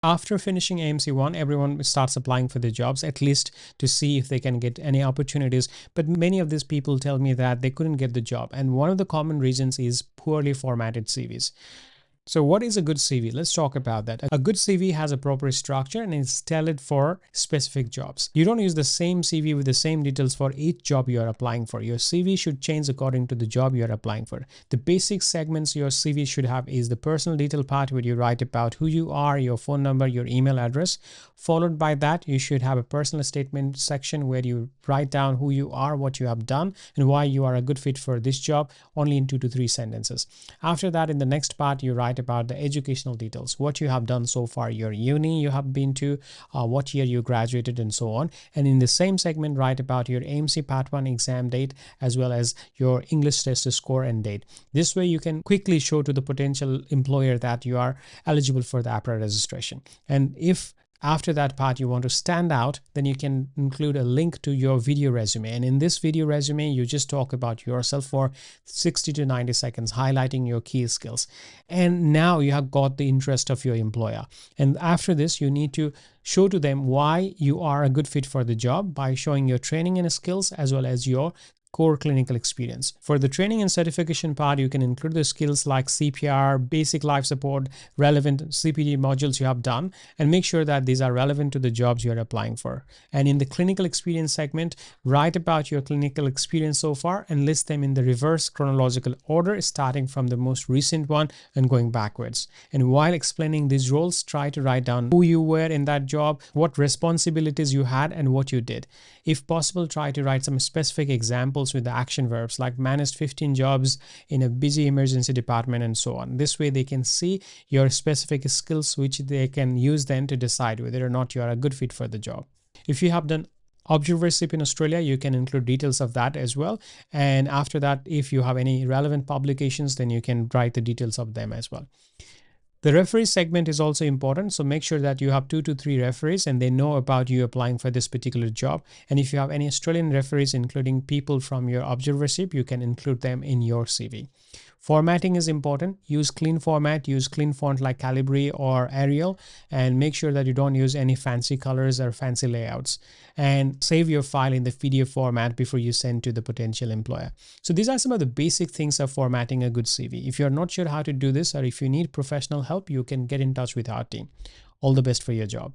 After finishing AMC 1, everyone starts applying for the jobs, at least to see if they can get any opportunities. But many of these people tell me that they couldn't get the job. And one of the common reasons is poorly formatted CVs. So what is a good CV? Let's talk about that. A good CV has a proper structure and is tailored for specific jobs. You don't use the same CV with the same details for each job you are applying for. Your CV should change according to the job you are applying for. The basic segments your CV should have is the personal detail part where you write about who you are, your phone number, your email address. Followed by that, you should have a personal statement section where you write down who you are, what you have done, and why you are a good fit for this job, only in 2 to 3 sentences. After that, in the next part, you write about the educational details, what you have done so far, your uni you have been to, what year you graduated, and so on. And in the same segment, write about your AMC Part 1 exam date as well as your English test score and date. This way you can quickly show to the potential employer that you are eligible for the APRA registration. And if after that part you want to stand out, then you can include a link to your video resume. And in this video resume, you just talk about yourself for 60 to 90 seconds, highlighting your key skills. And now you have got the interest of your employer. And after this, you need to show to them why you are a good fit for the job by showing your training and skills as well as your core clinical experience. For the training and certification part, you can include the skills like CPR, basic life support, relevant CPD modules you have done, and make sure that these are relevant to the jobs you are applying for. And in the clinical experience segment, write about your clinical experience so far and list them in the reverse chronological order, starting from the most recent one and going backwards. And while explaining these roles, try to write down who you were in that job, what responsibilities you had, and what you did. If possible, try to write some specific examples with the action verbs like managed 15 jobs in a busy emergency department and so on. This way they can see your specific skills, which they can use then to decide whether or not you are a good fit for the job. If you have done observership in Australia, you can include details of that as well. And after that, if you have any relevant publications, then you can write the details of them as well. The referee segment is also important, so make sure that you have 2 to 3 referees and they know about you applying for this particular job. And if you have any Australian referees, including people from your observership, you can include them in your CV. Formatting is important. Use clean format, use clean font like Calibri or Arial, and make sure that you don't use any fancy colors or fancy layouts. And save your file in the PDF format before you send to the potential employer. So these are some of the basic things of formatting a good CV. If you're not sure how to do this, or if you need professional help, you can get in touch with our team. All the best for your job.